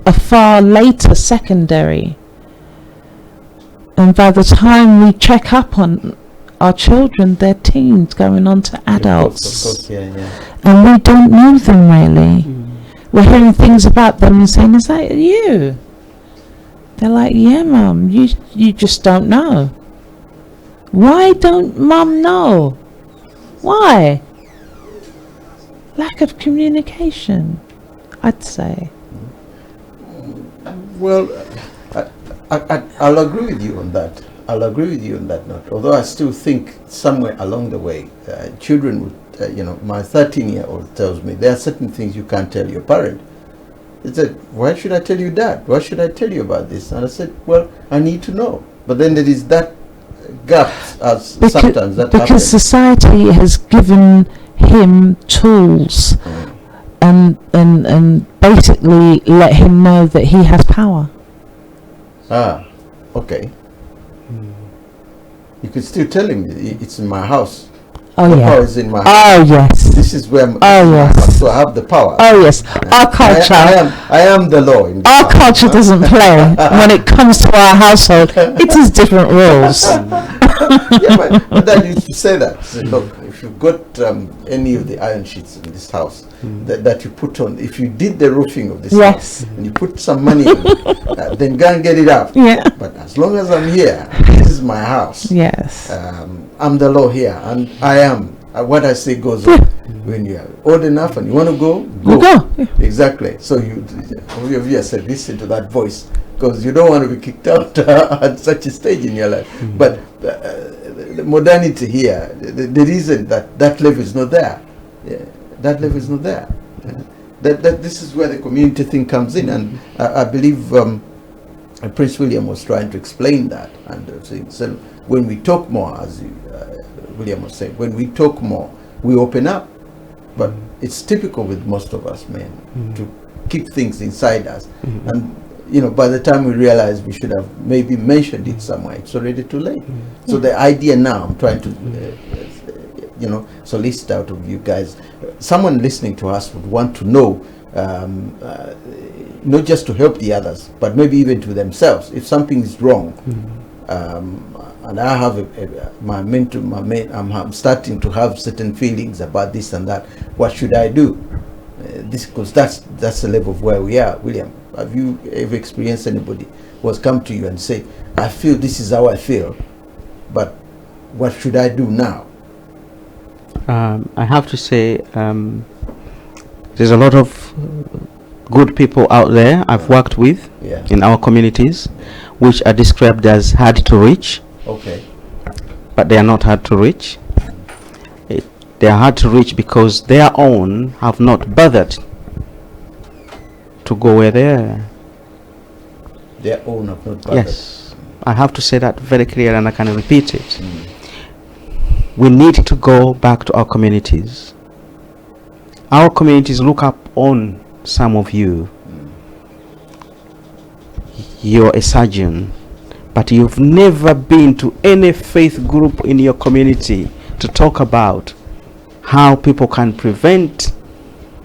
a far later secondary. And by the time we check up on our children, they're teens going on to adults. Of course, And we don't know them really. We're hearing things about them and saying, is that you? They're like, yeah, Mum, you just don't know. Why don't Mum know? Why? Lack of communication, I'd say. Well, I'll agree with you on that. I'll agree with you on that note. Although I still think somewhere along the way, children would, my 13-year-old tells me there are certain things you can't tell your parent. He said, why should I tell you that? Why should I tell you about this? And I said, well, I need to know. But then there is that gap sometimes that because happens. Society has given him tools and basically let him know that he has power. Okay. You could still tell him it's in my house. Oh, the yeah. power is in my house. Oh, yes. This is where yes. so I have the power. Oh, yes. Our culture. I am the law. In our culture doesn't play. When it comes to our household, it is different rules. My dad used to say that. He said, look, if you've got any of the iron sheets in this house that you put on, if you did the roofing of this house and you put some money on it, then go and get it out. Yeah. But as long as I'm here, this is my house. Yes. I'm the law here, and I am. What I say goes on. When you are old enough and you want to go, go. You go. Yeah. Exactly. So you said listen to that voice, because you don't want to be kicked out at such a stage in your life. But the modernity here, the reason that level is not there, that level is not there. That this is where the community thing comes in, and I believe Prince William was trying to explain that, and so when we talk more, as William was saying, when we talk more, we open up. But it's typical with most of us men to keep things inside us, and by the time we realize we should have maybe mentioned it somewhere, it's already too late. So the idea now, I'm trying to solicit out of you guys, someone listening to us would want to know not just to help the others, but maybe even to themselves. If something is wrong, and I have I'm starting to have certain feelings about this and that. What should I do? Because that's the level of where we are. William, have you ever experienced anybody who has come to you and say, I feel this is how I feel, but what should I do now? I have to say, there's a lot of good people out there I've worked with in our communities, which are described as hard to reach. Okay. But they are not hard to reach. They are hard to reach because their own have not bothered to go where they are. Their own have not bothered. Yes, I have to say that very clear, and I can repeat it. We need to go back to our communities. Our communities look up on some of you. You're a surgeon, but you've never been to any faith group in your community to talk about how people can prevent,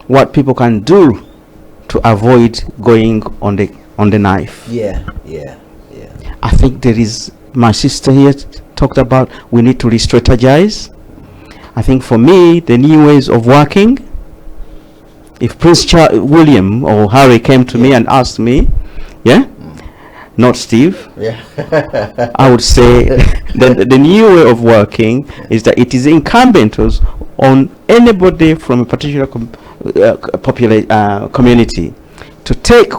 what people can do to avoid going on the knife. Yeah. I think there is, my sister here talked about, we need to re-strategize. I think for me, the new ways of working, if Prince William or Harry came to me and asked me, not Steve, I would say the new way of working is that it is incumbent on anybody from a particular community to take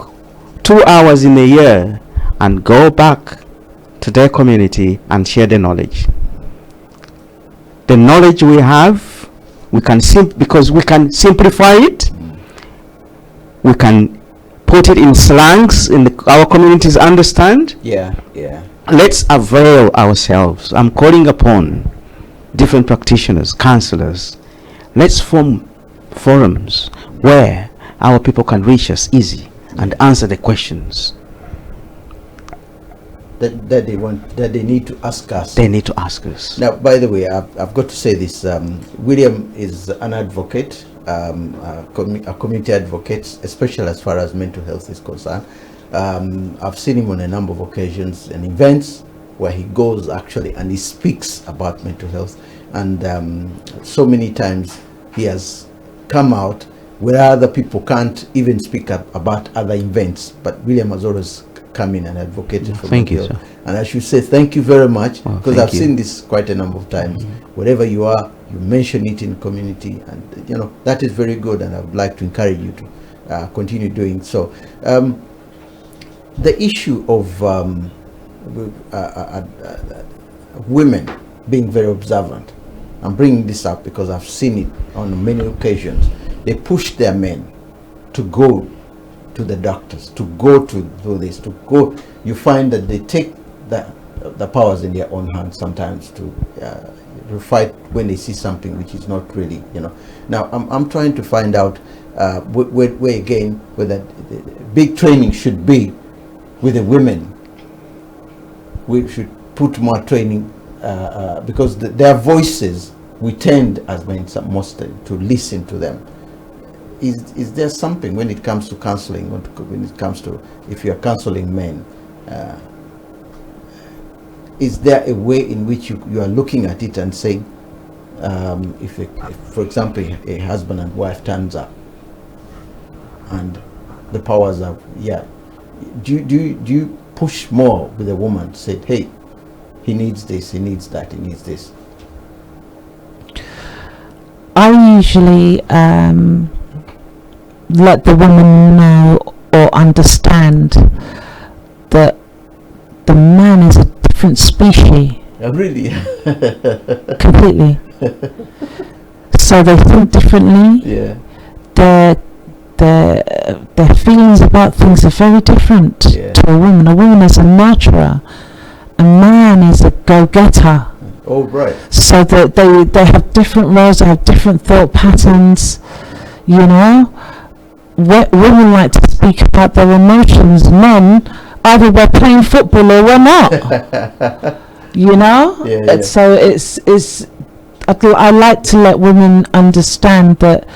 2 hours in a year and go back to their community and share the knowledge. The knowledge we have, we can because we can simplify it. We can put it in slangs our communities understand. Yeah. Let's avail ourselves. I'm calling upon different practitioners, counselors. Let's form forums where our people can reach us easy and answer the questions that they need to ask us. They need to ask us. Now, by the way, I've got to say this. William is an advocate, a community advocate, especially as far as mental health is concerned. I've seen him on a number of occasions and events where he goes actually and he speaks about mental health. And so many times he has come out where other people can't even speak up about other events. But William has always come in and advocated for thank mental you, health. sir. And I should say thank you very much, because I've you. seen this quite a number of times. Wherever you are, you mention it in community, and that is very good, and I would like to encourage you to continue doing so. The issue of women being very observant, I'm bringing this up because I've seen it on many occasions. They push their men to go to the doctors, to go to do this, to go. You find that they take the powers in their own hands sometimes to fight when they see something which is not really, Now I'm trying to find out where again, whether the big training should be with the women. We should put more training because their voices, we tend as men mostly to listen to them. Is there something when it comes to counseling, when it comes to, if you're counseling men, is there a way in which you are looking at it and saying, if for example a husband and wife turns up and the powers are, do you push more with a woman, say, hey, he needs this, he needs that, he needs this? I usually let the woman know or understand that the man is a different species. Really? Completely. So they think differently. Yeah. Their feelings about things are very different to a woman. A woman is a nurturer. A man is a go-getter. Oh, right. So that they have different roles, they have different thought patterns, Women like to speak about their emotions. Men, either we're playing football or we're not. Yeah. So I like to let women understand that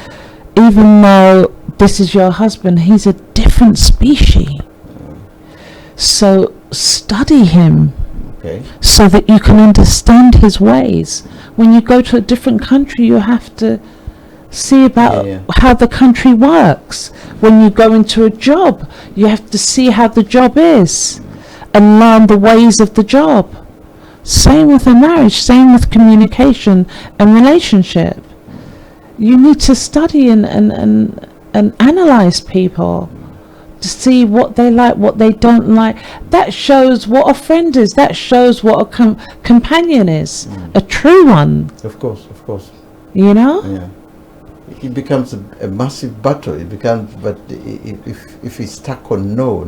even though this is your husband, he's a different species. So study him. Okay. So that you can understand his ways. When you go to a different country, you have to see about how the country works. When you go into a job, you have to see how the job is and learn the ways of the job. Same with a marriage, same with communication and relationship. You need to study and analyze people to see what they like, what they don't like. That shows what a friend is. That shows what a companion is. A true one. Of course. You know? Yeah. It becomes a massive battle. It becomes, but if it's stuck on no,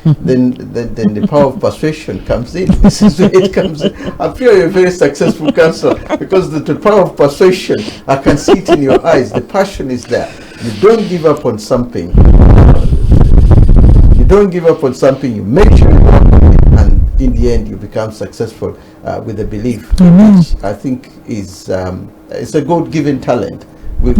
then the power of persuasion comes in. This is where it comes in. I'm sure you're a very successful counselor because the power of persuasion, I can see it in your eyes. The passion is there. You don't give up on something. You make sure you work on it, and in the end you become successful with the belief, which I think is it's a God-given talent. I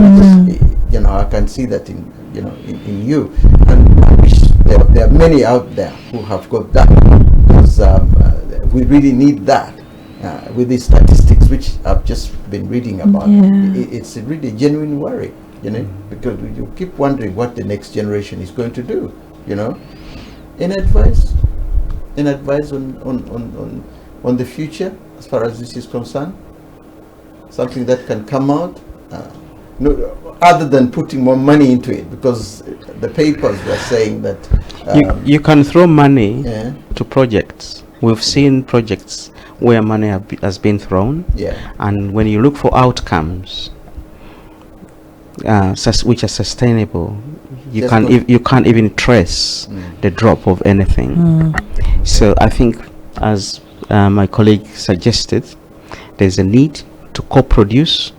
can see that in you, and I wish there are many out there who have got that, because we really need that with these statistics which I've just been reading about. It's a really genuine worry, because you keep wondering what the next generation is going to do. Any advice on the future as far as this is concerned? Something that can come out, other than putting more money into it, because the papers were saying that you can throw money to projects. We've seen projects where money has been thrown, and when you look for outcomes which are sustainable, you can't even trace the drop of anything. So I think, as my colleague suggested, there's a need to co-produce,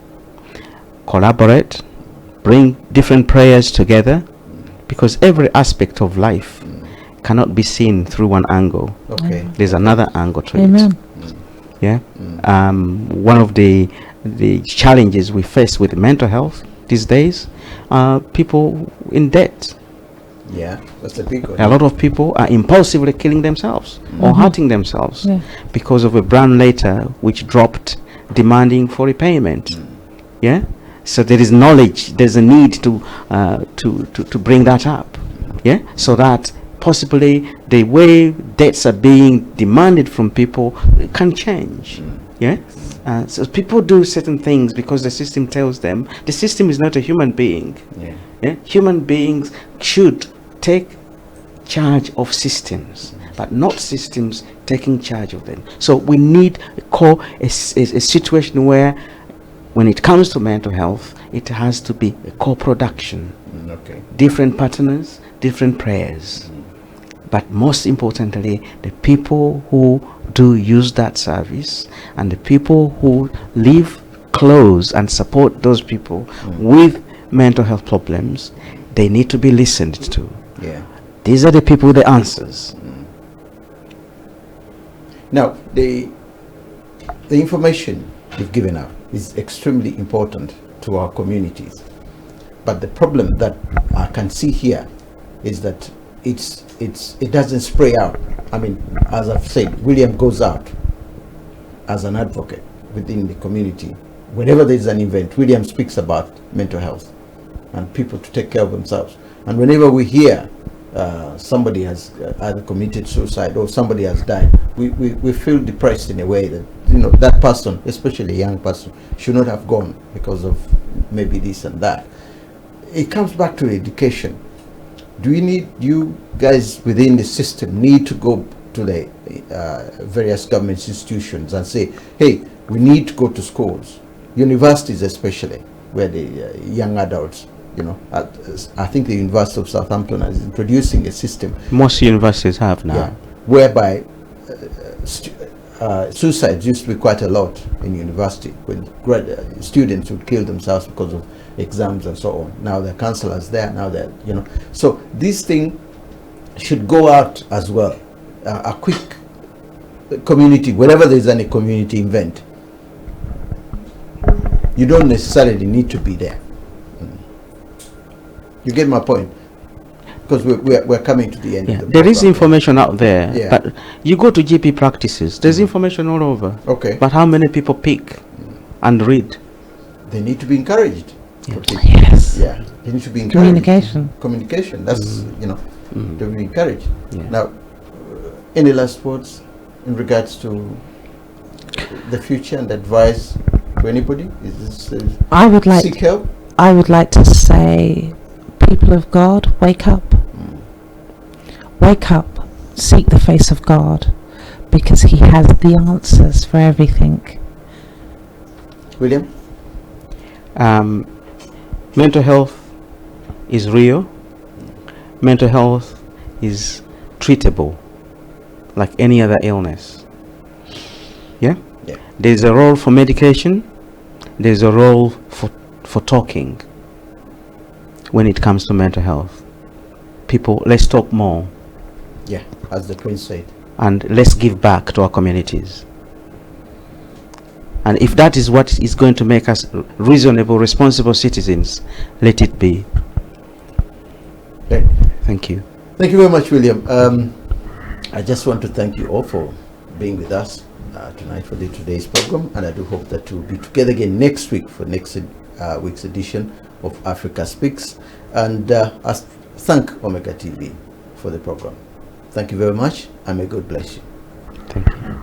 collaborate, bring different prayers together, because every aspect of life cannot be seen through one angle. There's another angle to it. One of the challenges we face with mental health these days are people in debt. That's a big one. A lot of people are impulsively killing themselves or hurting themselves because of a brand letter which dropped demanding for repayment. So there is knowledge, there's a need to bring that up, so that possibly the way debts are being demanded from people can change. So people do certain things because the system tells them. The system is not a human being. Human beings should take charge of systems, but not systems taking charge of them. So we need a situation where, when it comes to mental health, it has to be a co-production. Different partners, different prayers. But most importantly, the people who do use that service and the people who live close and support those people with mental health problems, they need to be listened to. These are the people with the answers. Now, the information you've given out is extremely important to our communities, but the problem that I can see here is that it doesn't spray out. I mean, as I've said, William goes out as an advocate within the community. Whenever there's an event, William speaks about mental health and people to take care of themselves. And whenever we hear somebody has either committed suicide or somebody has died, we feel depressed in a way that that person, especially a young person, should not have gone because of maybe this and that. It comes back to education. Do you guys within the system need to go to the various government institutions and say, hey, we need to go to schools, universities especially, where the young adults, I think the University of Southampton is introducing a system. Most universities have now. Whereby suicides used to be quite a lot in university, when students would kill themselves because of exams and so on. Now there are counselors there, now they're, so this thing should go out as well. A quick community, wherever there's any community event, you don't necessarily need to be there. You get my point? Because we're coming to the end. Yeah, of the there is program. information out there, Yeah. but you go to GP practices, there's information all over. Okay. But how many people pick and read? They need to be encouraged. Yeah. Okay. Yes. Yeah, they need to be encouraged. Communication. That's to be encouraged. Yeah. Now, any last words in regards to the future and advice to anybody? Is this I would like seek help? I would like to say, people of God, wake up. Wake up, seek the face of God, because He has the answers for everything. William? Mental health is real. Mental health is treatable like any other illness. Yeah? Yeah. There's a role for medication. There's a role for talking when it comes to mental health. People, let's talk more Yeah, as the Prince said. and let's give back to our communities. And if that is what is going to make us reasonable, responsible citizens, let it be. Okay. Thank you. Thank you very much, William. I just want to thank you all for being with us tonight for today's program, and I do hope that we'll be together again next week for next week's edition of Africa Speaks, and I thank Omega TV for the program. Thank you very much, and may God bless you. Thank you.